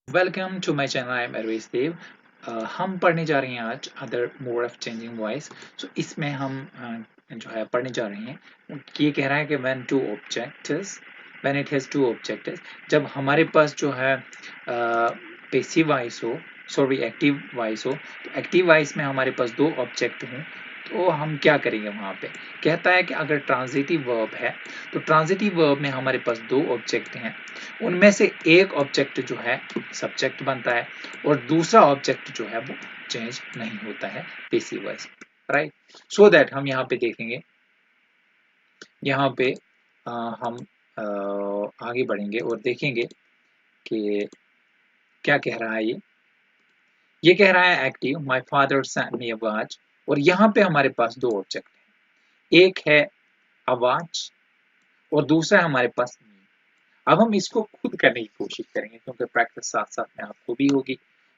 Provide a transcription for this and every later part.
Welcome to my channel. I am Arvish Dev. हम पढ़ने जा रहे हैं आज other mode of changing voice. So इसमें हम जो है पढ़ने जा रहे हैं। ये कह रहा है कि when it has two objects, जब हमारे पास जो है पैसिव वॉइस हो, सॉरी एक्टिव वॉइस हो, तो एक्टिव वॉइस में हमारे पास दो ऑब्जेक्ट हों तो हम क्या करेंगे वहाँ पे। कहता है कि अगर ट्रांजिटिव वर्ब है तो ट्रांजिटिव वर्ब में हमारे पास दो ऑब्जेक्ट हैं, उनमें से एक ऑब्जेक्ट जो है सब्जेक्ट बनता है और दूसरा ऑब्जेक्ट जो है वो चेंज नहीं होता है passive voice, right. So that हम यहाँ पे देखेंगे, यहाँ पे हम आगे बढ़ेंगे और देखेंगे कि क्या कह रहा है ये कह रहा है active, my father sent me a watch, और यहाँ पे हमारे पास दो ऑब्जेक्ट हैं, एक है आवाज और दूसरा है हमारे पास मी। अब हम इसको खुद करने की कोशिश करेंगे क्योंकि प्रैक्टिस साथ साथ में आपको भी होगी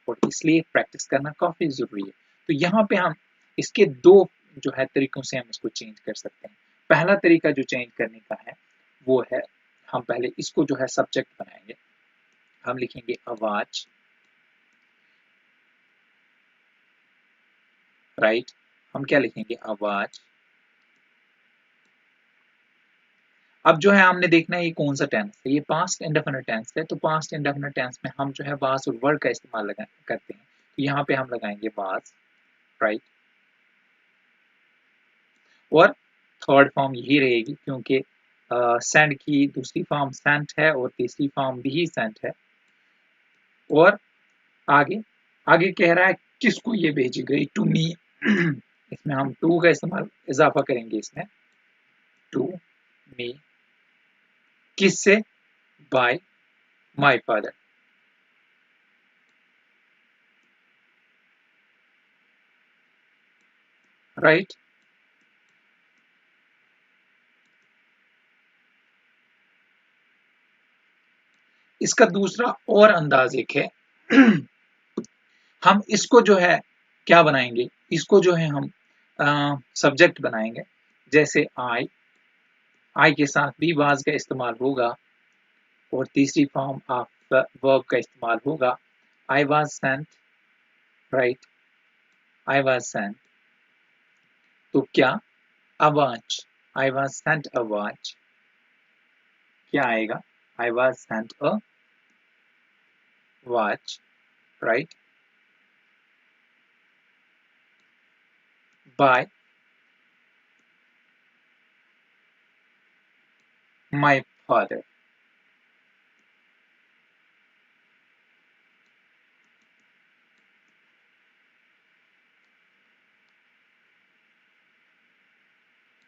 और इसलिए प्रैक्टिस करना काफी जरूरी है। तो यहाँ पे हम इसके दो जो है तरीकों से हम इसको चेंज कर सकते हैं। पहला तरीका जो चेंज करने का है वो है, हम पहले इसको जो है सब्जेक्ट बनाएंगे। हम लिखेंगे आवाज, राइट। हम क्या लिखेंगे, आवाज। अब जो है हमने देखना है ये कौन सा टेंस है, ये पास्ट इंडेफिनिट टेंस है। तो पास्ट इंडेफिनिट टेंस में हम जो है वाज और वर्ड का इस्तेमाल करते हैं। तो यहाँ पे हम लगाएंगे वाज, राइट। और थर्ड फॉर्म यही रहेगी क्योंकि सेंड की दूसरी फॉर्म सेंट है और तीसरी फॉर्म भी सेंट है। और आगे आगे कह रहा है किसको ये भेजी गई, टू मी। इसमें हम टू का इस्तेमाल इजाफा करेंगे, इसमें टू मी, किससे, बाय माय फादर, राइट। इसका दूसरा और अंदाज एक है। हम इसको जो है क्या बनाएंगे, इसको जो है हम सब्जेक्ट बनाएंगे। जैसे आई के साथ भी वाज का इस्तेमाल होगा और तीसरी फॉर्म ऑफ वर्ब का इस्तेमाल होगा। I was sent, right. I was sent, तो क्या, a watch, I was sent a watch, क्या आएगा, I was sent a watch, right, by my father.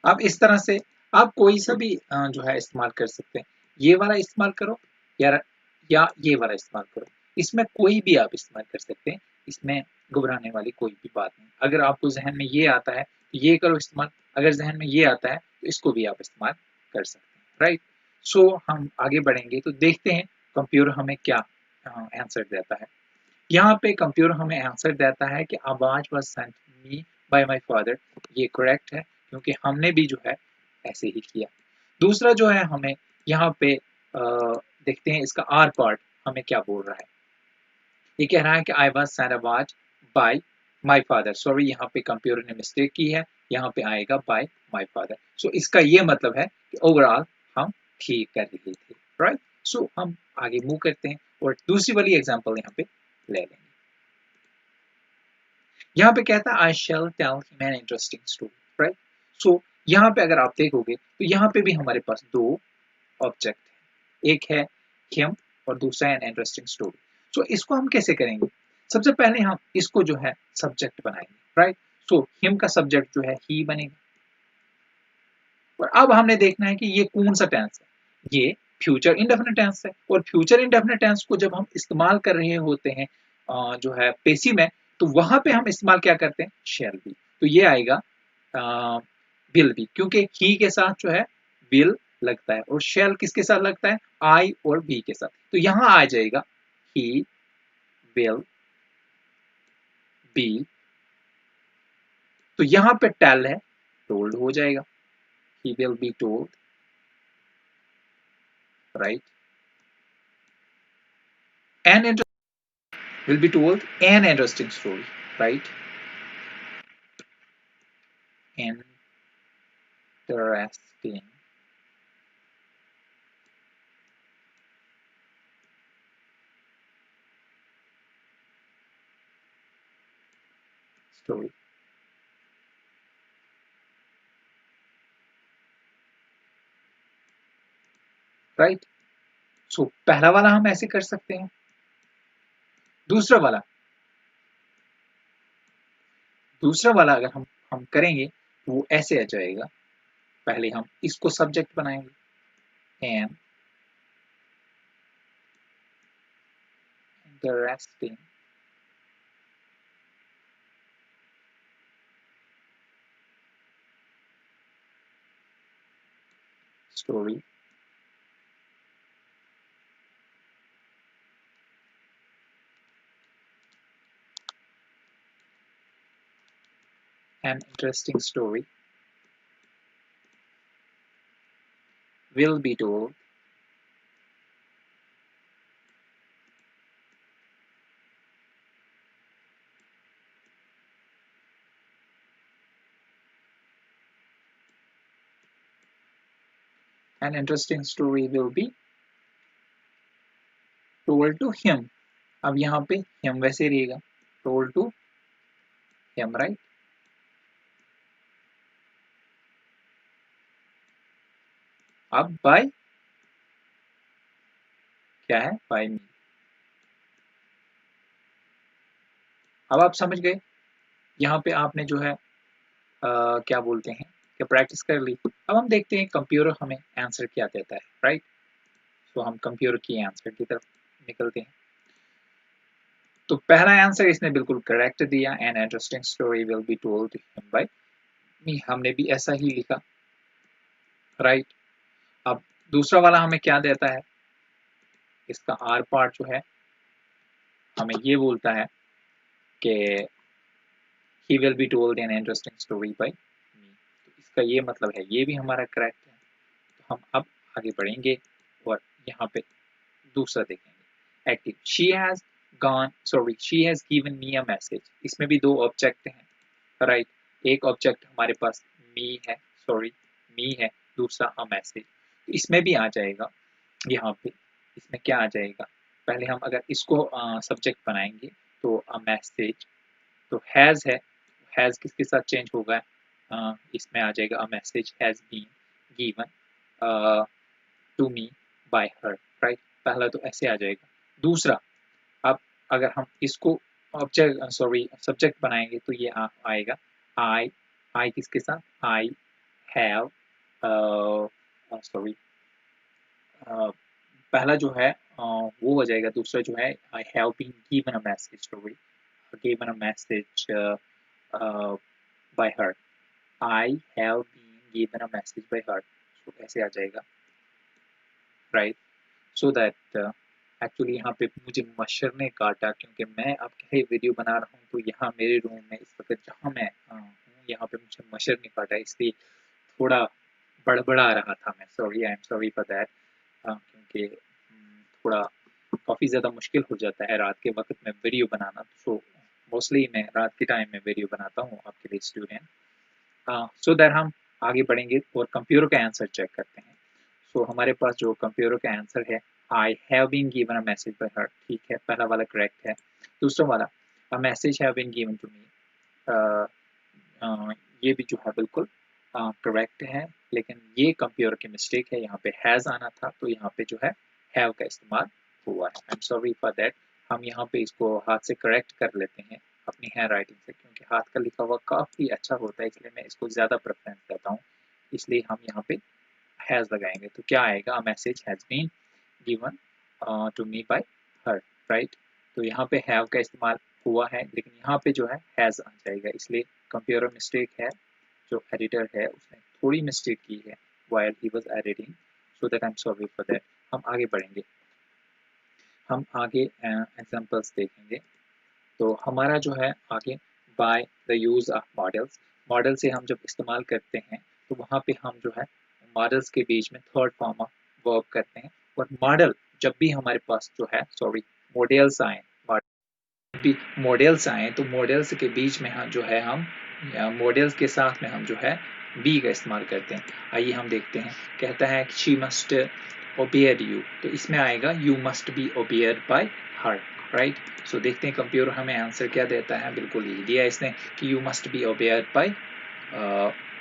अब इस तरह से आप कोई सा भी जो है इस्तेमाल कर सकते हैं। ये वाला इस्तेमाल करो या ये वाला इस्तेमाल करो, इसमें कोई भी आप इस्तेमाल कर सकते हैं। इसमें घबराने वाली कोई भी बात नहीं। अगर आपको जहन में ये आता है तो ये करो इस्तेमाल, अगर जहन में ये आता है तो इसको भी आप इस्तेमाल कर सकते हैं, राइट। सो हम आगे बढ़ेंगे तो देखते हैं कंप्यूटर हमें क्या आंसर देता है। यहाँ पे कंप्यूटर हमें आंसर देता है कि a watch was sent me by my father. ये करेक्ट है क्योंकि हमने भी जो है ऐसे ही किया। दूसरा जो है हमें यहाँ पे देखते हैं इसका आर पार्ट हमें क्या बोल रहा है। ये कह रहा है कि आई वाज सेंट आवाज बाय माय फादर। सॉरी, यहाँ पे कंप्यूटर ने मिस्टेक की है, यहाँ पे आएगा बाय माय फादर। सो इसका ये मतलब है कि ओवरऑल हम ठीक कर रहे थे, राइट। सो हम आगे मूव करते हैं और दूसरी वाली एग्जांपल यहाँ पे ले लेंगे। यहाँ पे कहता है I shall tell him an interesting story, right. So यहाँ पे अगर आप देखोगे तो यहाँ पे भी हमारे पास दो ऑब्जेक्ट है, एक है हिम और दूसरा है एन इंटरेस्टिंग स्टोरी। सो इसको हम कैसे करेंगे, सबसे पहले हम इसको जो है सब्जेक्ट बनाएंगे, राइट। सो हिम का सब्जेक्ट जो है ही बनेगा। और अब हमने देखना है कि ये कौन सा टेंस है, ये फ्यूचर इंडेफिनिट टेंस है। और फ्यूचर इंडेफिनिट टेंस को जब हम इस्तेमाल कर रहे होते हैं जो है पेसिव में, तो वहां पे हम इस्तेमाल क्या करते हैं, शैल बी। तो ये आएगा विल बी, क्योंकि ही के साथ जो है विल लगता है और शैल किसके साथ लगता है, आई और बी के साथ। तो यहां आ जाएगा ही विल बी। तो यहां पे टेल है, टोल्ड हो जाएगा, he will be told, right. एन will be told an interesting story, right? Interesting story, right? सो पहला वाला हम ऐसे कर सकते हैं, दूसरा वाला अगर हम करेंगे तो वो ऐसे आ जाएगा। पहले हम इसको सब्जेक्ट बनाएंगे, N interesting story, N interesting story will be told an interesting story will be told to him। अब यहाँ पे him वैसे रहेगा, told to him, right? अब by क्या है, by me। अब आप समझ गए, यहाँ पे आपने जो है क्या बोलते हैं कि प्रैक्टिस कर ली। अब हम देखते हैं कंप्यूटर हमें आंसर क्या देता है, राइट? तो हम कंप्यूटर की आंसर की तरफ निकलते हैं। तो पहला आंसर इसने बिल्कुल करेक्ट दिया, an interesting story will be told him by me, हमने भी ऐसा ही लिखा, राइट? अब दूसरा वाला हमें क्या देता है, इसका आर पार्ट जो है हमें ये बोलता है कि he will be told an interesting story by me। तो इसका ये मतलब है, ये भी हमारा करेक्ट है। तो हम अब आगे बढ़ेंगे और यहाँ पे दूसरा देखेंगे, active. She has given me a message. इसमें भी दो ऑब्जेक्ट हैं, राइट? एक ऑब्जेक्ट हमारे पास मी है, दूसरा अ मैसेज। तो इसमें भी आ जाएगा, यहाँ पे इसमें क्या आ जाएगा, पहले हम अगर इसको सब्जेक्ट बनाएंगे तो अ मैसेज, तो हैज है, हैज किसके साथ चेंज होगा, इसमें आ जाएगा a message has been given to me by her, right? पहला तो ऐसे आ जाएगा। दूसरा, अब अगर हम इसको सब्जेक्ट बनाएंगे तो ये आएगा आई, किसके साथ, आई हैव, सॉरी पहला जो है वो हो जाएगा, दूसरा जो है I have been given a message to, given a message by her, I have been given a message by her. तो ऐसे आ जाएगा, राइट? सो दैट एक्चुअली यहाँ पे मुझे मच्छर ने काटा, क्योंकि मैं आपके लिए वीडियो बना रहा हूँ, तो यहाँ मेरे रूम में इस वक्त जहाँ मैं हूँ, यहाँ पे मुझे मच्छर ने काटा, इसलिए थोड़ा बड़बड़ा रहा था मैं। Sorry, I am sorry for that, क्योंकि थोड़ा काफ़ी ज़्यादा मुश्किल हो जाता है रात के वक्त में वीडियो बनाना। सो मोस्टली मैं रात के टाइम में वीडियो बनाता हूँ आपके लिए स्टूडेंट। सो दैट हम आगे बढ़ेंगे और कंप्यूटर का आंसर चेक करते हैं। सो हमारे पास जो कंप्यूटर का आंसर है, I have been given a message by her, ठीक है, पहला वाला करेक्ट है। दूसरा वाला, a message have been given to me, ये भी जो है बिल्कुल करेक्ट है, लेकिन ये कंप्यूटर की मिस्टेक है, यहाँ पे हैज़ आना था, तो यहाँ पे जो है हैव का इस्तेमाल हुआ है। I am sorry for that. हम यहाँ पे इसको हाथ से करेक्ट कर लेते हैं अपनी हैंड राइटिंग से, क्योंकि हाथ का लिखा हुआ काफ़ी अच्छा होता है, इसलिए मैं इसको ज़्यादा प्रेफरेंस देता हूँ, इसलिए हम यहाँ पे हैज़ लगाएंगे। तो क्या आएगा, a message has been given to me by her, right? तो यहाँ पे हैव का इस्तेमाल हुआ है, लेकिन यहाँ पे जो है हैज़ आ जाएगा, इसलिए कंप्यूटर मिस्टेक है। जो एडिटर है उसने थोड़ी मिस्टेक की है while he was editing, so that I'm sorry for that। हम आगे बढ़ेंगे, हम आगे एग्जांपल्स देखेंगे। तो हमारा जो है आगे, by the use of models, model से हम जब इस्तेमाल करते हैं तो वहाँ पे हम जो है मॉडल्स के बीच में थर्ड फॉर्म ऑफ वर्ब करते हैं। और मॉडल जब भी हमारे पास जो है, सॉरी, मॉडल्स आए, भी मॉडल्स आए तो मॉडल्स के बीच में हम जो है हम मॉडल्स के साथ में हम जो है बी का इस्तेमाल करते हैं। आइए हम देखते हैं, कहता है शी मस्ट ओबियर यू, तो इसमें आएगा you must be obeyed by her, right. So देखते हैं कंप्यूटर हमें आंसर क्या देता है। बिल्कुल यही दिया इसने कि you must be obeyed by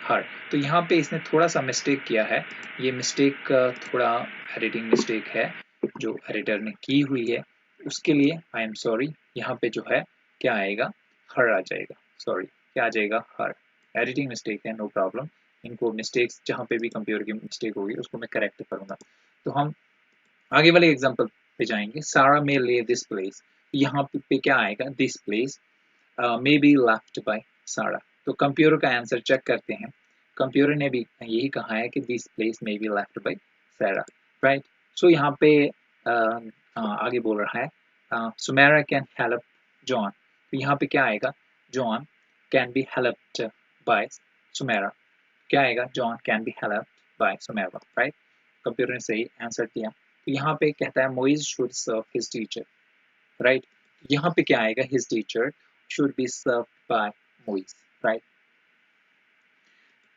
her. तो यहाँ पे इसने थोड़ा सा मिस्टेक किया है, ये मिस्टेक थोड़ा एडिटिंग मिस्टेक है जो एडिटर ने की हुई है, उसके लिए आई एम सॉरी। यहाँ पे जो है क्या आएगा, हर आ जाएगा, सॉरी क्या आ जाएगा, हर। एडिटिंग मिस्टेक है, नो प्रॉब्लम। इनको मिस्टेक्स जहाँ पे भी कंप्यूटर की मिस्टेक होगी उसको मैं करेक्ट करूँगा। तो हम आगे वाले एग्जाम्पल पे जाएंगे। सारा मे लीव दिस प्लेस, यहाँ पे क्या आएगा, this place may be left by सारा। तो कंप्यूटर का आंसर चेक करते हैं। कंप्यूटर ने भी यही कहा है कि this place may be left by सारा, राइट। सो यहाँ पे आगे बोल रहा है सुमेरा कैन हेल्प जॉन, तो यहाँ पे क्या आएगा, John can be helped by Sumera, क्या आएगा, John can be helped by Sumera, right. Computer ने सही आंसर दिया। तो यहाँ पे कहता है Moiz should serve his teacher, right. यहाँ पे क्या आएगा, his teacher should be served by Moise, right?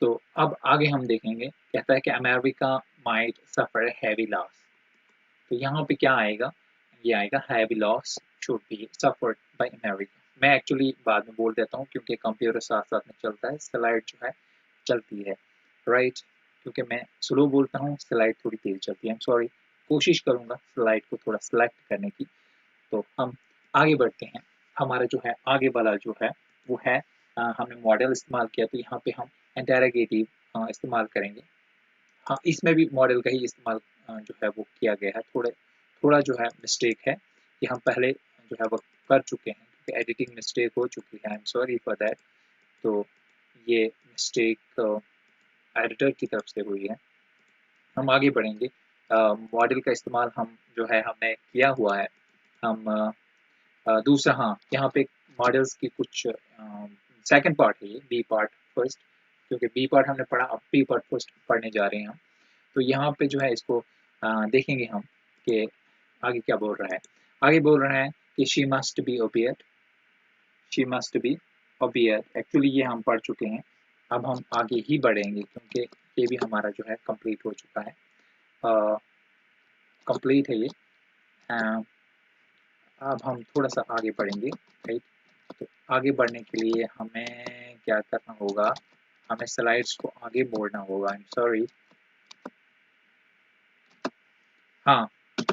तो अब आगे हम देखेंगे, कहता है कि America might suffer heavy loss, तो यहाँ पे क्या आएगा, ये आएगा heavy loss should be suffered by America। मैं एक्चुअली बाद में बोल देता हूँ क्योंकि कंप्यूटर साथ साथ में चलता है, स्लाइड जो है चलती है, राइट। क्योंकि मैं स्लो बोलता हूँ, स्लाइड थोड़ी तेज चलती है, सॉरी। कोशिश करूँगा स्लाइड को थोड़ा सेलेक्ट करने की। तो हम आगे बढ़ते हैं। हमारा जो है आगे वाला जो है वो है हमने मॉडल इस्तेमाल किया, तो यहाँ पे हम इंटरोगेटिव इस्तेमाल करेंगे। हाँ, इसमें भी मॉडल का ही इस्तेमाल जो है वो किया गया है। थोड़ा जो है मिस्टेक है कि हम पहले जो है वो कर चुके हैं, क्योंकि एडिटिंग मिस्टेक हो चुकी है, I am sorry for that. तो ये मिस्टेक एडिटर की तरफ से हुई है। हम आगे बढ़ेंगे। मॉडल का इस्तेमाल हम जो है हमने किया हुआ है। हम दूसरा, हाँ, यहाँ पे मॉडल्स की कुछ सेकंड पार्ट है, ये बी पार्ट फर्स्ट, क्योंकि बी पार्ट हमने पढ़ा, अब बी पार्ट फर्स्ट पढ़ने जा रहे हैं हम। तो यहाँ पे जो है इसको देखेंगे हम कि आगे क्या बोल रहा है। आगे बोल रहा है कि she must be obeyed, she must be obeyed. Actually ये हम पढ़ चुके हैं। अब हम आगे ही बढ़ेंगे क्योंकि ये भी हमारा जो है कंप्लीट हो चुका है, कंप्लीट है ये। अब हम थोड़ा सा आगे बढ़ेंगे, राइट। तो आगे बढ़ने के लिए हमें क्या करना होगा, हमें स्लाइड्स को आगे मोड़ना होगा, आई एम सॉरी। हाँ,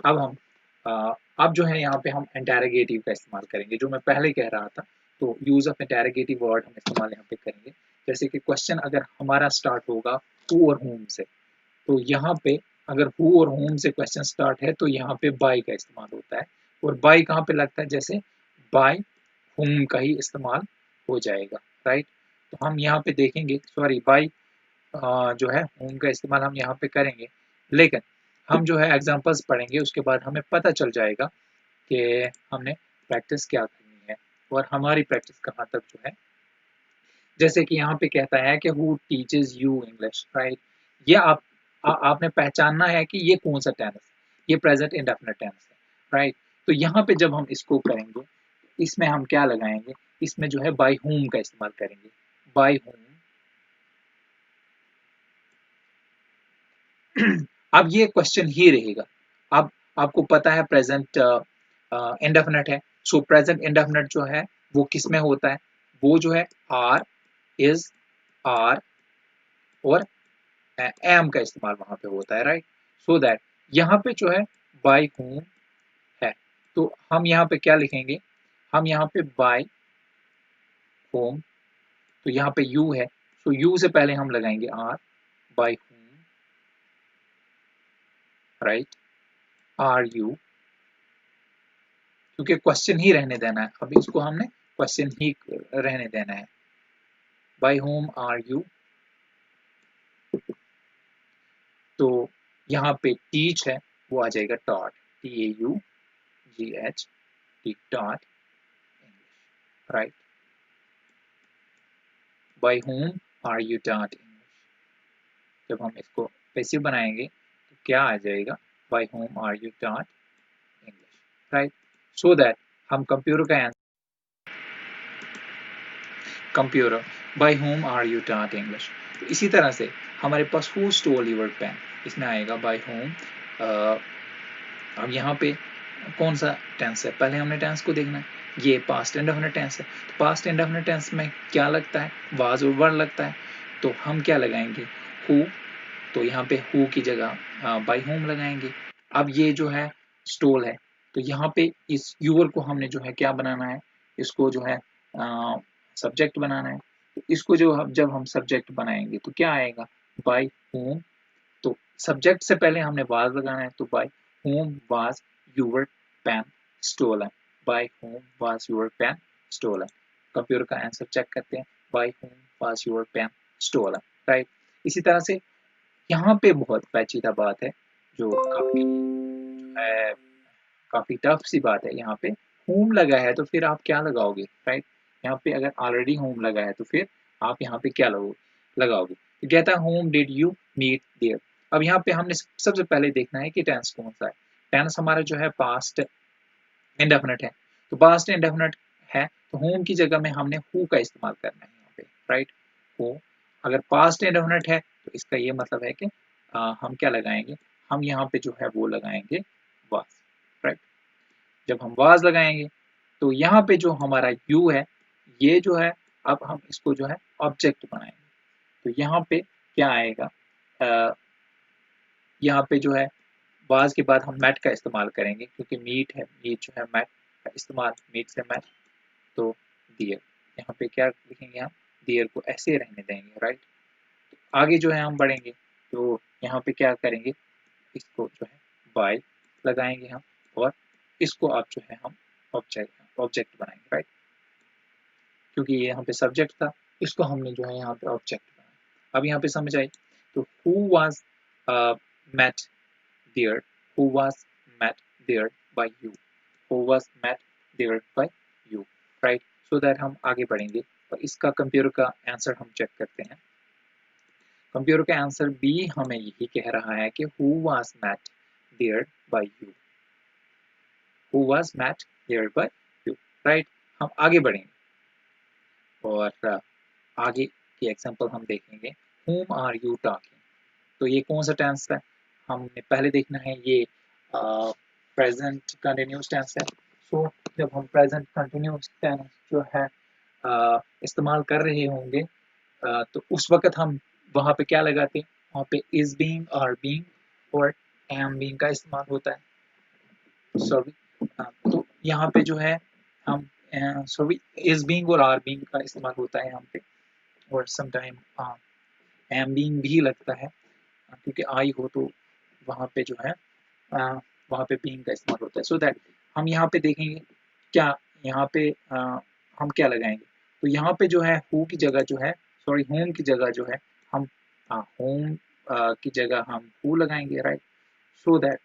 अब हम अब जो है यहाँ पे हम इंटरोगेटिव का इस्तेमाल करेंगे, जो मैं पहले कह रहा था। तो यूज ऑफ इंटरोगेटिव वर्ड हम इस्तेमाल यहाँ पे करेंगे। जैसे कि क्वेश्चन अगर हमारा स्टार्ट होगा हु और होम से, तो यहाँ पे अगर हु और होम से क्वेश्चन स्टार्ट है तो यहाँ पे बाय का इस्तेमाल होता है। और बाय कहाँ पे लगता है, जैसे बाय होम का ही इस्तेमाल हो जाएगा, राइट। तो हम यहाँ पे देखेंगे, सॉरी, बाय जो है होम का इस्तेमाल हम यहाँ पे करेंगे, लेकिन हम जो है एग्जांपल्स पढ़ेंगे उसके बाद हमें पता चल जाएगा कि हमने प्रैक्टिस क्या करनी है और हमारी प्रैक्टिस कहाँ तक जो है। जैसे कि यहाँ पे कहता है कि who teaches you English, right. ये आपने पहचानना है कि ये कौन सा टेंस है, ये प्रेजेंट इंडेफिनिट टेंस है, राइट। तो यहाँ पे जब हम इसको करेंगे, इसमें हम क्या लगाएंगे, इसमें जो है बाय होम का इस्तेमाल करेंगे, बाय होम। अब ये क्वेश्चन ही रहेगा। अब आपको पता है प्रेजेंट इंडेफिनिट है, सो प्रेजेंट इंडेफिनिट जो है वो किस में होता है, वो जो है आर, इज, आर और एम का इस्तेमाल वहां पे होता है, राइट। सो दैट यहाँ पे जो है बाय होम है, तो हम यहाँ पे क्या लिखेंगे, हम यहाँ पे बाय होम, तो यहाँ पे यू है, सो यू से पहले हम लगाएंगे are, by whom, right, are you, क्योंकि क्वेश्चन ही रहने देना है, अभी इसको हमने क्वेश्चन ही रहने देना है। बाय होम आर यू, तो यहाँ पे टीच है, वो आ जाएगा taught, TAUGH, taught English, right. By whom are you taught English. जब हम इसको पैसिव बनाएंगे तो क्या आ जाएगा, by whom are you taught English, right. So that हम कंप्यूटर का computer, by whom are you taught English. तो इसी तरह से हमारे पास हु स्टोल योर पेन, इसमें आएगा बाय होम। अब यहाँ पे कौन सा टेंस है, पहले हमने टेंस को देखना है, ये पास्ट इंडेफिनिट टेंस है। तो पास्ट इंडेफिनिट टेंस में क्या लगता है, वाज और वर लगता है। तो हम क्या लगाएंगे, हु। तो यहाँ पे हु की जगह बाय होम लगाएंगे। अब ये जो है स्टोल है, तो यहाँ पे इस यूर को हमने जो है क्या बनाना है, इसको जो है सब्जेक्ट बनाना है। तो इसको जो जब हम सब्जेक्ट बनाएंगे तो क्या आएगा, बाय होम। तो सब्जेक्ट से पहले हमने वाज लगाना है, तो by whom was your pen stolen, by whom was your pen stolen. Computer का आंसर चेक करते हैं, by whom was your pen stolen, right. इसी तरह से यहाँ पे बहुत पेचीदा बात है, जो काफी है, काफी टफ सी बात है। यहाँ पे होम लगा है तो फिर आप क्या लगाओगे, राइट। यहाँ पे अगर ऑलरेडी होम लगा है तो फिर आप यहाँ पे क्या लगाओगे। तो कहता है whom did you meet there. अब यहाँ पे हमने सबसे पहले देखना है कि टेंस कौन सा है। टेंस हमारा जो है पास्ट इंडेफिनिट है, तो पास्ट इंडेफिनिट है तो होम की जगह में हमने हु का इस्तेमाल करना है यहाँ पे, राइट। हु। अगर पास्ट इंडेफिनिट है तो इसका ये मतलब है कि हम क्या लगाएंगे, हम यहाँ पे जो है वो लगाएंगे वाज, राइट। जब हम वाज लगाएंगे तो यहाँ पे जो हमारा यू है, ये जो है अब हम इसको जो है ऑब्जेक्ट बनाएंगे। तो यहाँ पे क्या आएगा, यहाँ पे जो है वाज के बाद हम मैट का इस्तेमाल करेंगे, क्योंकि मीट है, मीट जो है मैट का इस्तेमाल, मीट से मैट। तो डियर, यहाँ पे क्या लिखेंगे हम, डियर को ऐसे रहने देंगे, राइट। आगे जो है हम बढ़ेंगे तो यहाँ पे क्या करेंगे, इसको जो है बाय लगाएंगे हम, और इसको आप जो है हम ऑब्जेक्ट बनाएंगे, राइट। क्योंकि ये यहाँ पे सब्जेक्ट था, इसको हमने जो है यहाँ पे ऑब्जेक्ट बनाया। अब यहाँ पे समझ आई। तो who was met there, who was met there by you, who was met there by you, right। so that हम आगे बढ़ेंगे और इसका कंप्यूटर का आंसर हम चेक करते हैं। कंप्यूटर का आंसर भी हमें यही कह रहा है कि who was met there by you, who was met there by you, right। हम आगे बढ़ेंगे और आगे की एग्जांपल हम देखेंगे, whom are you talking। तो ये कौन सा टेंस है, हमने पहले देखना है, ये प्रेजेंट कंटिन्यूस टेंस है। सो जब हम प्रेजेंट कंटिन्यूस टेंस जो है इस्तेमाल कर रहे होंगे, तो उस वक्त हम वहाँ पे क्या लगाते हैं, वहाँ पे इज बीइंग, आर बीइंग और एम बीइंग का इस्तेमाल होता है। सॉरी, तो यहाँ पे जो है हम सॉरी इज बीइंग और आर बीइंग का इस्तेमाल होता है यहाँ पे, और समटाइम एम बीइंग भी लगता है, क्योंकि आई हो तो वहाँ पे जो है वहाँ पे बीइंग का इस्तेमाल होता है। सो दैट हम यहाँ पे देखेंगे क्या, यहाँ पे हम क्या लगाएंगे। तो यहाँ पे जो है हु की जगह जो है, सॉरी होम की जगह जो है हम होम की जगह हम हु लगाएंगे, राइट। सो दैट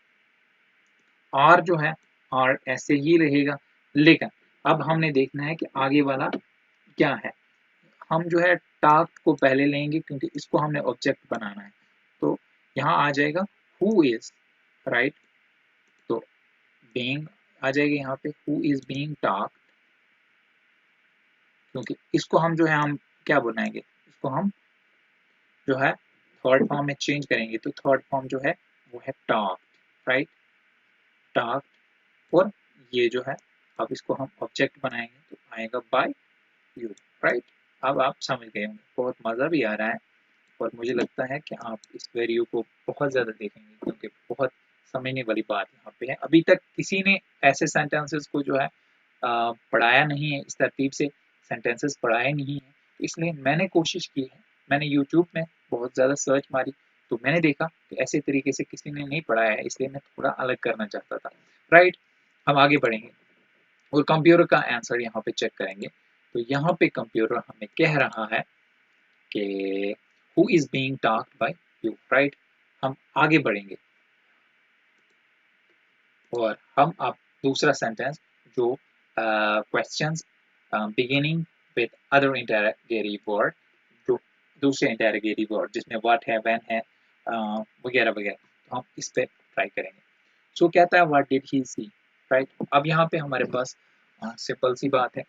आर जो है, आर ऐसे ही रहेगा। लेकिन अब हमने देखना है कि आगे वाला क्या है। हम जो है टास्क को पहले लेंगे, क्योंकि इसको हमने ऑब्जेक्ट बनाना है। तो यहाँ आ जाएगा हु इज, राइट। तो बीइंग आ जाएगी यहाँ पे, हु इज बीइंग टॉक्ड, क्योंकि इसको हम जो है हम क्या बनाएंगे, इसको हम जो है थर्ड फॉर्म में चेंज करेंगे। तो थर्ड फॉर्म जो है वो है टॉक्ड, राइट, टॉक्ड। और ये जो है अब इसको हम ऑब्जेक्ट बनाएंगे तो आएगा बाय यू, राइट। अब आप समझ गए होंगे, बहुत मज़ा भी आ रहा है, और मुझे लगता है कि आप इस वीडियो को बहुत ज़्यादा देखेंगे, क्योंकि बहुत समझने वाली बात यहाँ पे है। अभी तक किसी ने ऐसे सेंटेंसेस को जो है पढ़ाया नहीं है, इस तरतीब से सेंटेंसेस पढ़ाए नहीं है, इसलिए मैंने कोशिश की है। मैंने यूट्यूब में बहुत ज़्यादा सर्च मारी, तो मैंने देखा कि ऐसे तरीके से किसी ने नहीं पढ़ाया है, इसलिए मैं थोड़ा अलग करना चाहता था, राइट। हम आगे बढ़ेंगे और कंप्यूटर का आंसर यहाँ पे चेक करेंगे। तो यहाँ पे कंप्यूटर हमें कह रहा है कि who is being talked by you, right। हम आगे बढ़ेंगे और हम अब दूसरा सेंटेंस जो questions beginning with other interrogative word, जो दूसरे इंटरोगेटिव वर्ड जिसमें व्हाट है, व्हेन है, वगैरह वगैरह, तो हम इस पे ट्राई करेंगे। सो कहता है what did he see, right. अब यहाँ पे हमारे पास सिंपल सी बात है,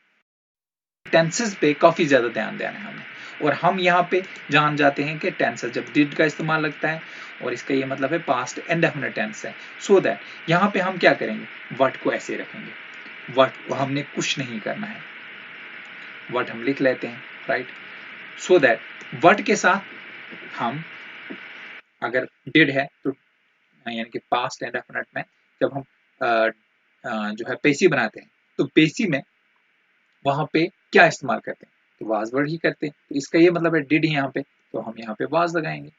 टेंसेस पे काफ़ी ज़्यादा ध्यान देना है हमें, और हम यहाँ पे जान जाते हैं कि टेंसेस जब डिड का इस्तेमाल लगता है और इसका ये मतलब है पास्ट इंडेफिनिट टेंस है, सो दैट यहाँ पे हम क्या करेंगे, व्हाट को ऐसे रखेंगे, व्हाट को हमने कुछ नहीं करना है, व्हाट हम लिख लेते हैं, राइट, सो दैट व्हाट के साथ हम अगर डिड है तो यानी कि पास्ट इंडेफिनिट में जब हम जो है पेशी बनाते हैं तो पेशी में वहां पे क्या इस्तेमाल करते हैं, तो वाज वर्ड ही करते हैं, तो इसका ये मतलब है डिड ही यहाँ पे, तो हम यहाँ पे वाज लगाएंगे।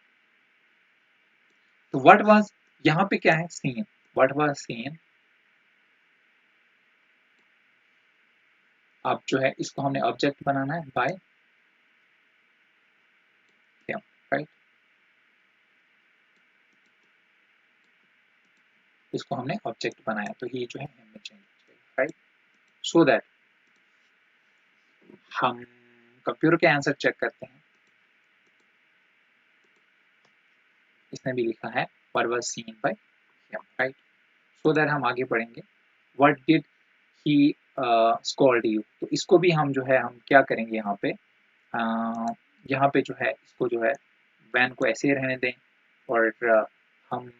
तो व्हाट वाज यहाँ पे क्या है, सीन, व्हाट वाज सीन, अब जो है इसको हमने ऑब्जेक्ट बनाना है बाय हिम, राइट, इसको हमने ऑब्जेक्ट बनाया तो ये जो है हिम में चेंज हो जाएगा, राइट, सो दैट हम कंप्यूटर के आंसर चेक करते हैं, इसने भी लिखा है what was scene bye him, right, so that हम आगे बढ़ेंगे, what did he scold you, तो इसको भी हम जो है हम क्या करेंगे यहाँ पे, यहाँ पे जो है इसको जो है वैन को ऐसे ही रहने दें और हम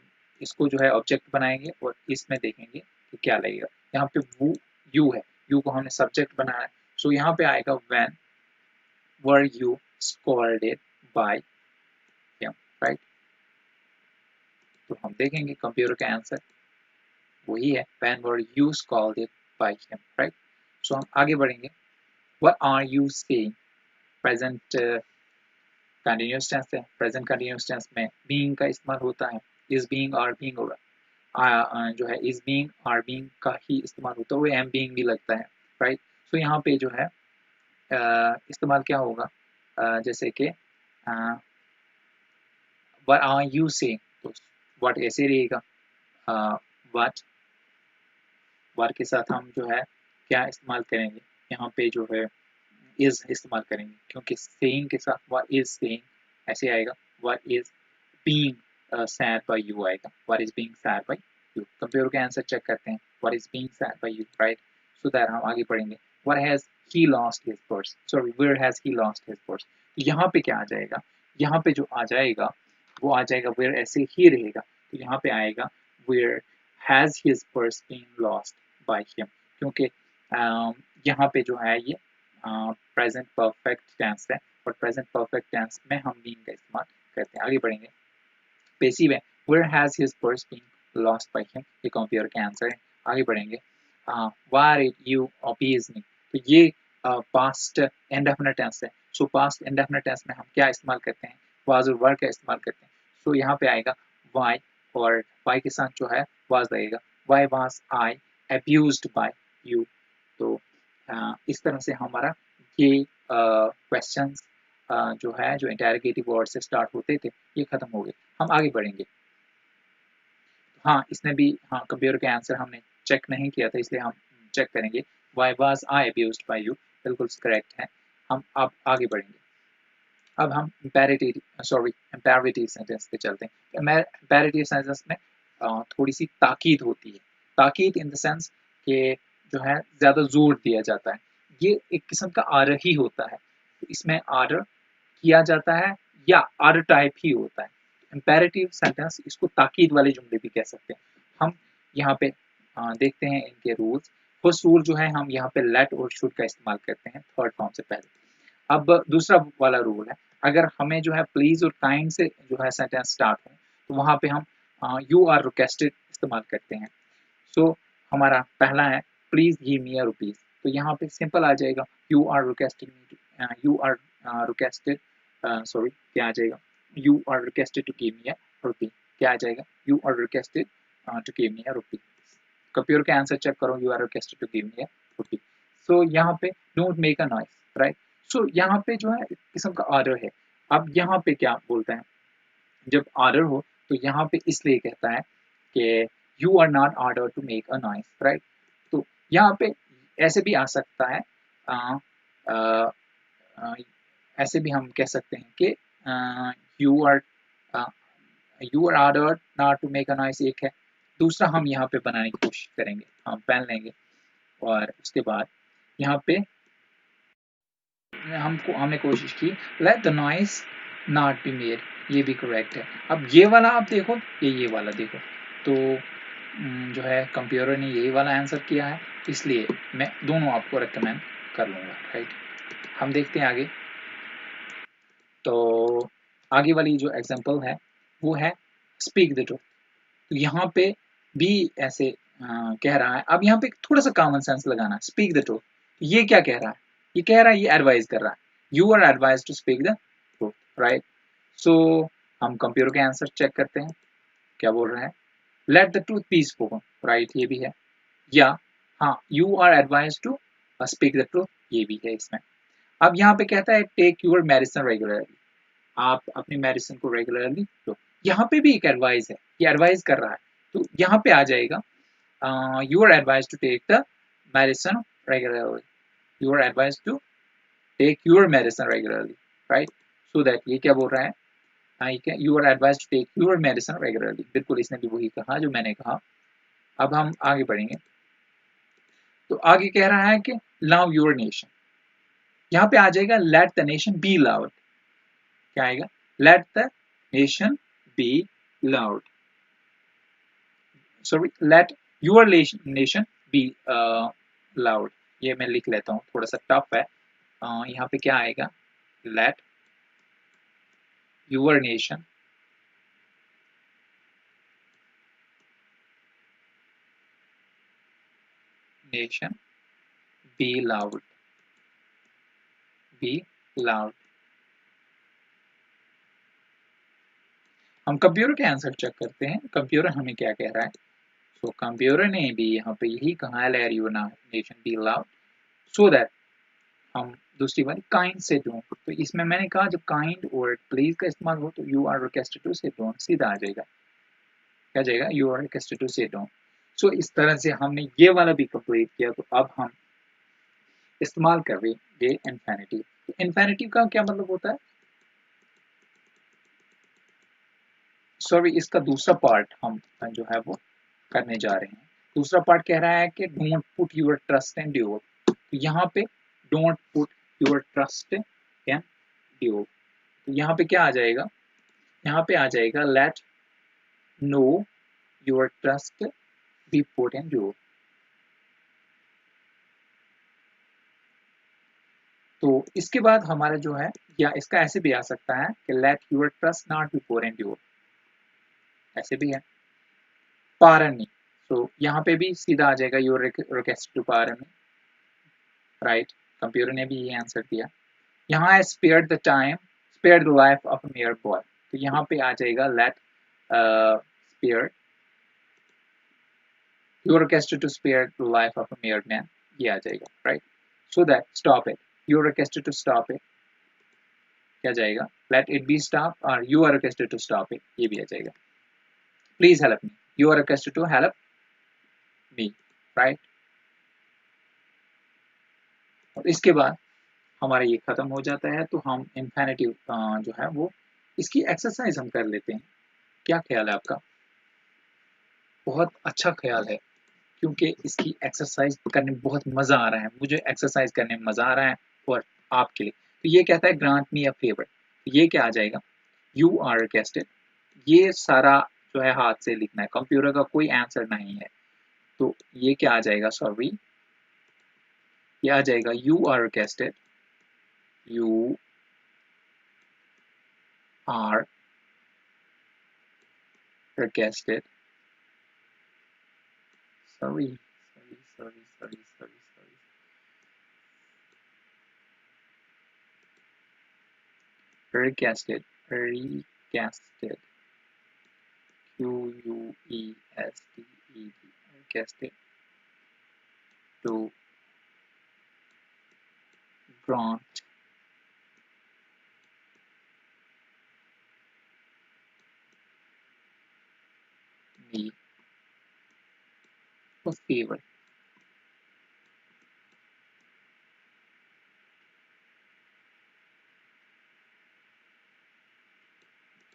इसको जो है ऑब्जेक्ट बनाएंगे और इसमें देखेंगे कि क्या लगेगा, यहाँ पे वो यू है, यू को हमने सब्जेक्ट बनाया है, सो यहाँ पे आएगा when were you scolded by him, right, तो हम देखेंगे कंप्यूटर का आंसर वही है, when were you scolded by him, right, so हम आगे बढ़ेंगे, what are you saying, present continuous tense है, प्रेजेंट कंटिन्यूअस टेंस में बीइंग का इस्तेमाल होता है, इज बीइंग आर बीइंग होगा, जो है इज बीइंग आर बीइंग का ही इस्तेमाल होता है, वो एम बीइंग भी लगता है, राइट, तो यहाँ पे जो है इस्तेमाल क्या होगा, जैसे कि व्हाट आर यू सेइंग, तो व्हाट ऐसे रहेगा, व्हाट व्हाट के साथ हम जो है क्या इस्तेमाल करेंगे, यहाँ पे जो है इज इस्तेमाल करेंगे क्योंकि सेइंग के साथ व्हाट इज सेइंग ऐसे आएगा, what is being said by you आएगा, what is being said by you, computer का आंसर चेक करते हैं, what is being said by you, right, so that हम आगे पढ़ेंगे, what has he lost his purse, sorry where has he lost his purse, तो यहाँ पे क्या आ जाएगा, यहाँ पे जो आ जाएगा वो आ जाएगा वेयर ऐसे ही रहेगा, तो यहाँ पे आएगा where has his purse been lost by him, क्योंकि यहाँ पे जो है ये प्रेजेंट परफेक्ट टेंस है और प्रेजेंट परफेक्ट टेंस में हम बीइंग का इस्तेमाल करते हैं, आगे बढ़ेंगे, पेसिव है, where has his purse been lost by him, ये कंप्यूटर का आंसर है, आगे बढ़ेंगे, why did you abuse me, तो ये पास्ट इंडेफिनिट टेंस है, सो पास्ट इंडेफिनिट टेंस में हम क्या इस्तेमाल करते हैं, वाज और वर का इस्तेमाल करते हैं, सो यहाँ पे आएगा वाई, और वाई के साथ जो है वाज लगेगा, why was I abused by you, तो इस तरह से हमारा ये क्वेश्चन जो है जो इंटेरोगेटिव वर्ड से स्टार्ट होते थे ये खत्म हो गए, हम आगे बढ़ेंगे, हाँ इसने भी, हाँ कंप्यूटर का आंसर हमने चेक नहीं किया था इसलिए हम चेक करेंगे, why was I abused by you, बिल्कुल करेक्ट है, हम अब आगे बढ़ेंगे, अब हम इम्पेरेटिव सेंटेंस पे चलते हैं, इम्पेरेटिव सेंटेंस में थोड़ी सी ताकीद होती है, ताकीद इन द सेंस कि जो है ज़्यादा जोर दिया जाता है, ये एक किस्म का आर्डर ही होता है, तो इसमें आर्डर किया जाता है या आर्डर टाइप ही होता है, इम्पेरेटिव सेंटेंस इसको ताकीद वाले जुमले भी कह सकते हैं, हम यहाँ पे देखते हैं इनके रूल्स, फर्स्ट रूल जो है हम यहाँ पे लेट और शुड का इस्तेमाल करते हैं थर्ड फॉर्म से पहले, अब दूसरा वाला रूल है, अगर हमें जो है प्लीज और काइंड से जो है सेंटेंस स्टार्ट हो तो वहाँ पे हम यू आर रिक्वेस्टेड इस्तेमाल करते हैं, सो हमारा पहला है please give me a rupees, तो यहाँ पे सिंपल आ जाएगा you are requesting me, you are requested, sorry क्या आ जाएगा, you are requested to give me a rupee, क्या आ जाएगा, you are requested to give me a rupee, computer का आंसर चेक करो, you are requested to give me a rupee, so यहाँ पे don't make a noise, right, so यहाँ पे जो है एक किस्म का ऑर्डर है, अब यहाँ पे क्या बोलते हैं, जब ऑर्डर हो तो यहाँ पे इसलिए कहता है कि you are not order to make a noise, right, तो यहाँ पे ऐसे भी आ सकता है, आ, आ, आ, ऐसे भी हम कह सकते हैं कि you are you are order not to make a noise एक है, दूसरा हम यहाँ पे बनाने की कोशिश करेंगे, हम पेन लेंगे और उसके बाद यहाँ पे हमने कोशिश की let the noise not be made, ये भी करेक्ट है। अब ये वाला आप देखो, ये वाला देखो, तो जो है कंप्यूटर ने यही वाला आंसर किया है, इसलिए मैं दोनों आपको रिकमेंड कर लूँगा, राइट। हम देखते हैं आगे। तो आगे वाली जो एग्जांपल है वो है स्पीक द ट्रूथ। तो यहाँ पे भी ऐसे कह रहा है। अब यहाँ पे थोड़ा सा कॉमन सेंस लगाना, स्पीक द ट्रूथ। ये क्या कह रहा है? ये कह रहा है, ये एडवाइस कर रहा है, you are advise to speak the truth, right. So हम कंप्यूटर के आंसर चेक करते हैं, क्या बोल रहा है, let the truth be spoken, right, ये भी है। या हाँ, you are advise to speak the truth, ये भी है इसमें। अब यहाँ पे कहता है टेक योर मेडिसिन रेगुलरली, आप अपनी मेडिसिन को रेगुलरली लो। यहाँ पे भी एक एडवाइस है, ये एडवाइस कर रहा है, तो यहाँ पे आ जाएगा you are advise to take the medicine regularly, you are advise to take your medicine regularly, right. So that ये क्या बोल रहा है, you are advise to take your medicine regularly, बिल्कुल इसने भी वही कहा जो मैंने कहा। अब हम आगे बढ़ेंगे, तो आगे कह रहा है कि लव योर नेशन, यहाँ पे आ जाएगा let the nation be loud, क्या आएगा, let the nation be loud, sorry let your nation be loud. ये मैं लिख लेता हूँ, थोड़ा सा टफ है। यहाँ पे क्या आएगा, let your nation nation be loud, be loud. हम कंप्यूटर के आंसर चेक करते हैं, कंप्यूटर हमें क्या कह रहा है। सो कंप्यूटर ने भी यहाँ पे यही कहा है, let your nation be loud, so that हम दूसरी वाली काइंड से डोंट, तो इसमें मैंने कहा जब काइंड और प्लीज का इस्तेमाल हो तो यू आर रिक्वेस्टेड टू से डोंट सीधा आ जाएगा, क्या जाएगा, यू आर रिक्वेस्टेड टू से डोंट। सो इस तरह से हमने ये वाला भी कंप्लीट किया। तो अब हम इस्तेमाल करेंगे इन्फिनिटिव। तो इन्फिनिटिव का क्या मतलब होता है, सॉरी इसका दूसरा पार्ट हम जो है वो करने जा रहे हैं। दूसरा पार्ट कह रहा है कि don't put your trust in doer, तो यहाँ पे don't put your trust in doer, तो यहाँ पे क्या आ जाएगा, यहाँ पे आ जाएगा let no your trust be put in doer. तो इसके बाद हमारा जो है, या इसका ऐसे भी आ सकता है कि let your trust not be put in doer, ऐसे भी है। पारन नहीं, तो यहाँ पे भी सीधा आ जाएगा your request to pardon, right. Computer ने भी ये आंसर दिया। यहाँ है spare the time, spare the life of a mere boy, तो यहाँ पे आ जाएगा let spare your request to spare the life of a mere man, ये आ जाएगा, right. So that stop it, your request to stop it, क्या जाएगा, लेट इट बी स्टॉप, और you are requested to stop it, ये भी आ जाएगा। Please help me, you are requested to help me, right. और इसके बाद हमारा ये खत्म हो जाता है, तो हम इन्फिनिटिव जो है वो इसकी एक्सरसाइज हम कर लेते हैं। क्या ख्याल है आपका? बहुत अच्छा ख्याल है, क्योंकि इसकी एक्सरसाइज करने में बहुत मज़ा आ रहा है, मुझे एक्सरसाइज करने में मज़ा आ रहा है, और आपके लिए। तो ये कहता है ग्रांट मी अ फेवर, ये क्या आ जाएगा, यू आर रिक्वेस्टेड, ये सारा जो है हाथ से लिखना है, कंप्यूटर का कोई आंसर नहीं है। तो ये क्या आ जाएगा, सॉरी ये आ जाएगा you are requested, you are requested, sorry sorry, requested, requested, QUESTED, requested to grant me a favor,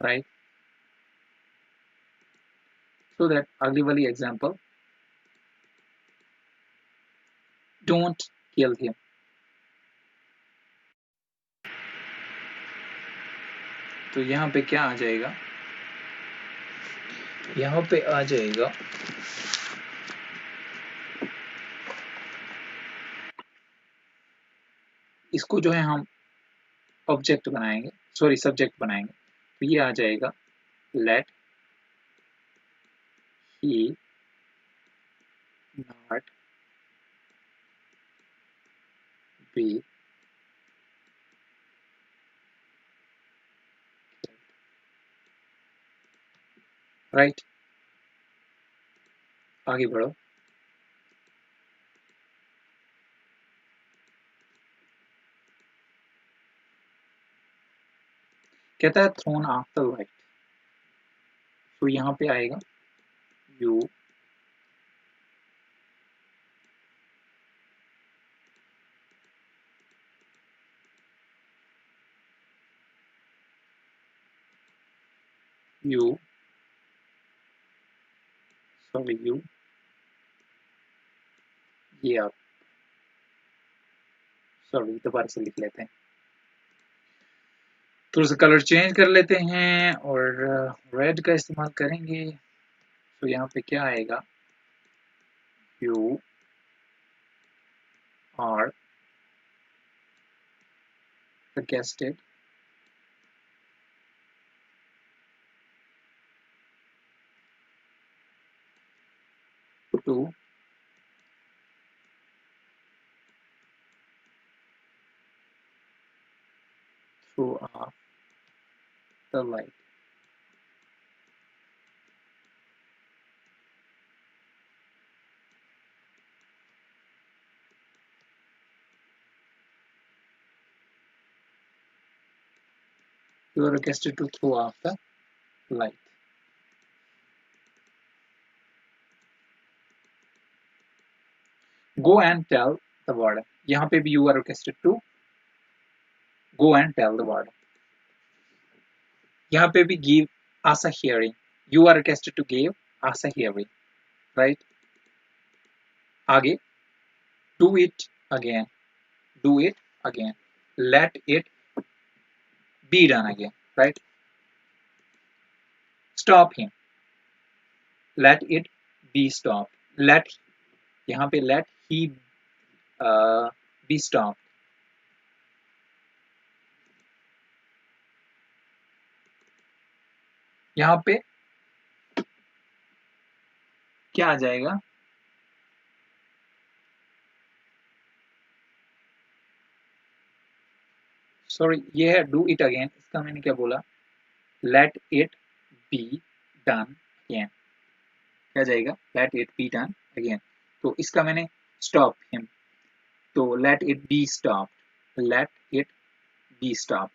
right? So that अगली वाली example, don't kill him, तो यहाँ पे क्या आ जाएगा, यहाँ पे आ जाएगा इसको जो है हम ऑब्जेक्ट बनाएंगे, सॉरी सब्जेक्ट बनाएंगे। तो ये आ जाएगा let he not be right. आगे बढ़ो। कहता है थ्रोन आफ्टर लाइट, तो यहाँ पे आएगा यू यू सॉरी यू ये आप सॉरी दोबारा से लिख लेते हैं, थोड़ा सा कलर चेंज कर लेते हैं और रेड का इस्तेमाल करेंगे। तो यहाँ पे क्या आएगा, you are requested to throw off the light. You are requested to throw off the light. Go and tell the warden. यहाँ पे भी you are requested to go and tell the warden. यहाँ पे भी give us a hearing. You are requested to give us a hearing, right? आगे do it again. Do it again. Let it be done again, right? Stop him. Let it be stopped. Let यहाँ पे let he be stopped. यहाँ पे क्या आ जाएगा, sorry ये है डू इट अगेन, इसका मैंने क्या बोला, let it be done again, क्या जाएगा let it be done again. तो इसका मैंने स्टॉप हिम, तो let it be stop, let it be stop,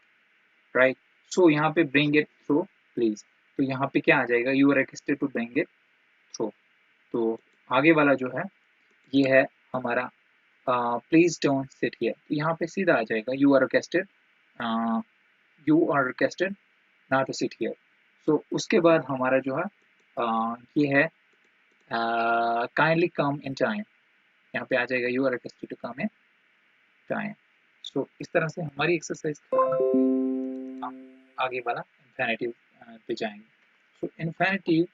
right. So यहाँ पे ब्रिंग इट थ्रू प्लीज, तो यहाँ पे क्या आ जाएगा, you are requested to bring it through. तो आगे वाला जो है ये है हमारा प्लीज डोंट सिट हियर, तो यहाँ पे सीधा आ जाएगा you are requested not to sit here. So उसके बाद हमारा जो है ये है काइंडली कम इन टाइम, यहाँ पे आ जाएगा you are requested to come in time. So इस तरह से हमारी एक्सरसाइज हम आगे वाला इन्फिनेटिव पे जाएंगे। सो इन्फिनेटिव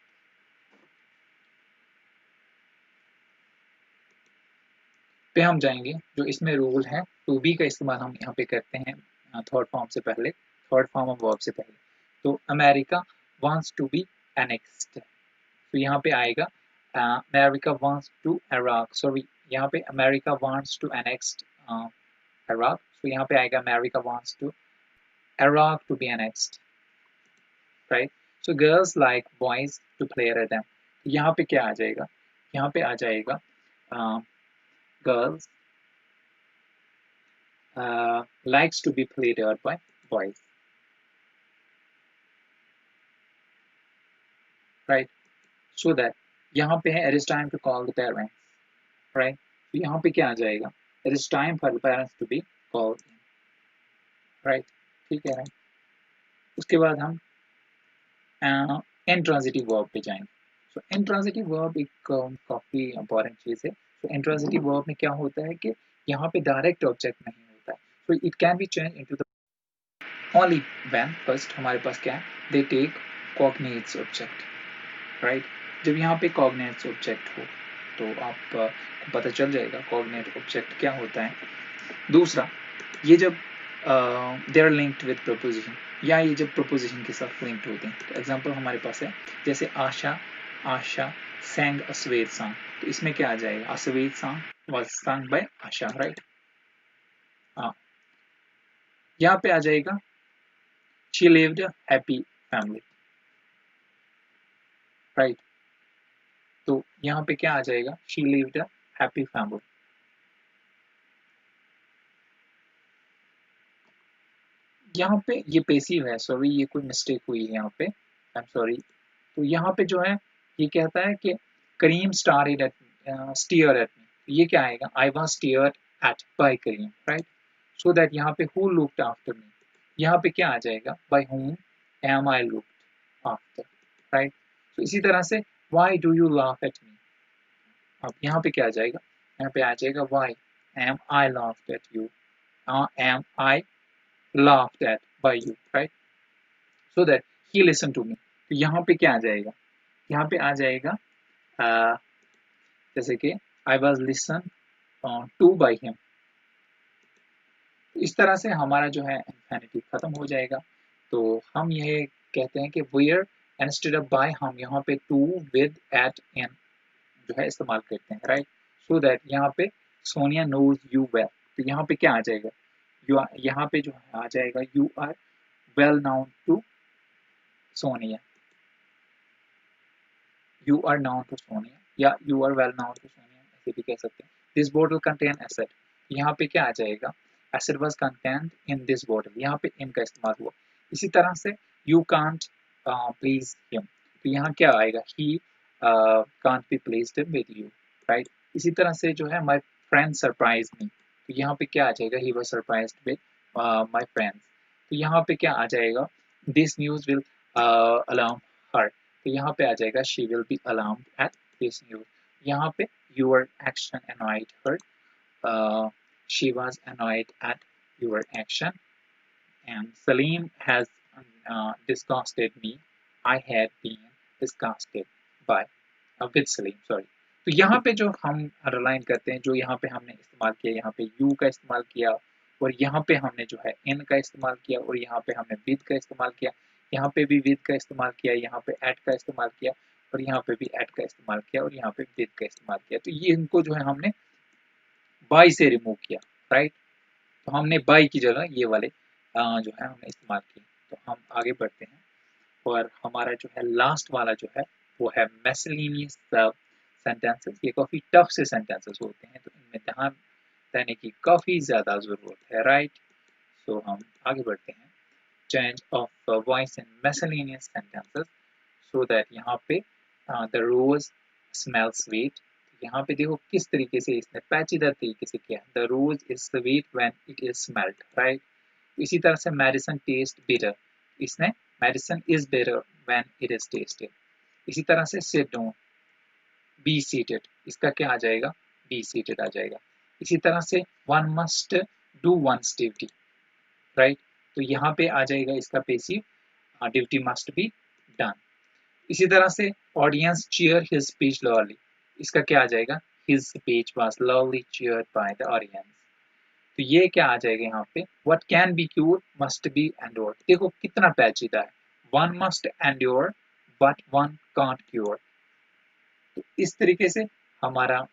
पे हम जाएंगे, जो इसमें रूल है टू बी का इस्तेमाल हम यहाँ पे करते हैं थर्ड फॉर्म से पहले, थर्ड फॉर्म ऑफ वर्ब से पहले। तो America wants to be annexed, तो यहाँ पे आएगा America wants to Iraq, sorry यहाँ पे America wants to annexed Iraq, तो यहाँ पे आएगा America wants to Iraq to be annexed, right. So girls like boys to play rhythm, यहाँ पे क्या आ जाएगा, यहाँ पे आ जाएगा girls likes to be played out by boys, right? So that यहाँ पे है it is time to call the parents, right? तो यहाँ पे क्या आ जाएगा, it is time for the parents to be called in, right? ठीक है, उसके बाद हम intransitive verb पे जाएंगे। so intransitive verb एक काफी important चीज है। so intransitive verb में क्या होता है कि यहाँ पे डायरेक्ट ऑब्जेक्ट नहीं होता है, so it can be changed into the only when first हमारे पास क्या है, they take cognates object, right? जब यहाँ पे cognates object हो तो आप को पता चल जाएगा cognate object क्या होता है. दूसरा, ये जब they are linked with preposition या ये जब preposition के साथ linked होते हैं, तो एग्जाम्पल हमारे पास है जैसे आशा sang a sweet song, तो इसमें क्या आ जाएगा, a sweet song was sung by Asha, right? यहाँ पे आ जाएगा she lived a happy family, right? तो यहाँ पे क्या आ जाएगा, she lived a happy family. यहाँ पे ये पेसिव है, सॉरी ये कोई मिस्टेक हुई है यहाँ पे, आई एम सॉरी. तो यहाँ पे जो है ये कहता है कि Karim stared at stare at me, ये क्या आएगा, I was stared at by Karim, right? So that यहाँ पे हु लुक्ड आफ्टर मी, यहाँ पे क्या आ जाएगा, by whom am I looked after, right? तो इसी तरह से why do you laugh at me, अब यहाँ पे क्या आ जाएगा, यहाँ पे आ जाएगा why am I laughed at you, am I laughed at by you, right? So that he listened to me. तो यहाँ पे क्या आ जाएगा, यहाँ पे आ जाएगा जैसे कि I was listened to by him. इस तरह से हमारा जो है इंफिनिटी खत्म हो जाएगा. तो हम ये कहते हैं कि where instead of by हम यहाँ पे to, with, at, in जो है इस्तेमाल करते हैं, right? So that यहाँ पे सोनिया knows you well. तो यहाँ पे क्या आ जाएगा, यहाँ पे जो आ जाएगा you are well known to Sonia. You are known to Sonia या you are well known to Sonia, ऐसे भी कह सकते हैं. This bottle contain acid. यहाँ पे क्या आ जाएगा, acid was contained in this bottle. यहाँ पे in का इस्तेमाल हुआ. इसी तरह से you can't please him. तो यहाँ क्या आएगा, he can't be pleased with you, right? इसी तरह से जो है my friend surprised me. तो यहाँ पे क्या आ जाएगा, he was surprised with my friends. तो यहाँ पे क्या आ जाएगा, this news will alarm her. तो यहाँ पे आ जाएगा she will be alarmed at this news. यहाँ पे your action annoyed her. She was annoyed at your action. And Salim has disgusted me. I had been disgusted by with Salim. Sorry. तो यहाँ पे जो हम अंडरलाइन करते हैं, जो यहाँ पे हमने इस्तेमाल किया, यहाँ पे you का इस्तेमाल किया और यहाँ पे हमने जो है in का इस्तेमाल किया और यहाँ पे हमने with का इस्तेमाल किया, यहाँ पे भी with का इस्तेमाल किया, यहाँ पे at का इस्तेमाल किया और यहाँ पे भी at का इस्तेमाल किया और यहाँ पे with का इस्तेमाल किया. तो ये इनको जो है हमने by से रिमूव किया, राइट? तो हमने by की जगह ये वाले जो है हमने इस्तेमाल किए. तो हम आगे बढ़ते हैं और हमारा जो है लास्ट वाला जो है वो है miscellaneous sentences. ये काफ़ी टफ से sentences होते हैं, तो इनमें ध्यान देने की काफ़ी ज़्यादा ज़रूरत है, राइट? सो हम आगे बढ़ते हैं. Change of voice in miscellaneous sentences, so that यहाँ पे the rose smells sweet. यहाँ पे देखो किस तरीके से इसने पैचीदा तरीके से किया. The rose is sweet when it is smelled, right? इसी तरह से medicine taste bitter. इसने medicine is bitter when it is tasted. इसी तरह से sit down, be seated. इसका क्या आ जाएगा, be seated आ जाएगा. इसी तरह से one must do one's duty, right? तो यहाँ पे आ जाएगा इसका passive, duty must be done. इसी तरह से audience cheer his speech lovely. इसका क्या आ जाएगा, his speech was lovely cheered by the audience. तो ये क्या आ जाएगा यहाँ पे, what can be cure must be endured. देखो कितना पेचीदा है, one must endure but one can't cure. तो इस तरीके से हमारा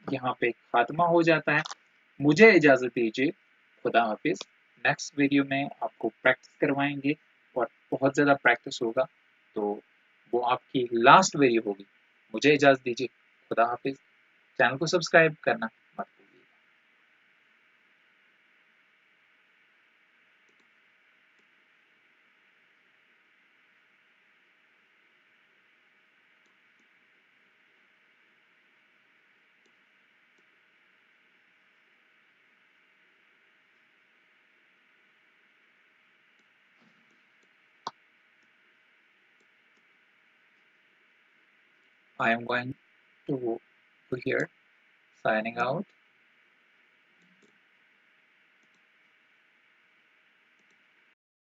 यहाँ पे खात्मा हो जाता है. मुझे इजाजत दीजिए, खुदा हाफिज. नेक्स्ट वीडियो में आपको प्रैक्टिस करवाएंगे और बहुत ज़्यादा प्रैक्टिस होगा, तो वो आपकी लास्ट वीडियो होगी. मुझे इजाज़त दीजिए, खुदा हाफिज. चैनल को सब्सक्राइब करना मत भूलिए. I am going to here signing out.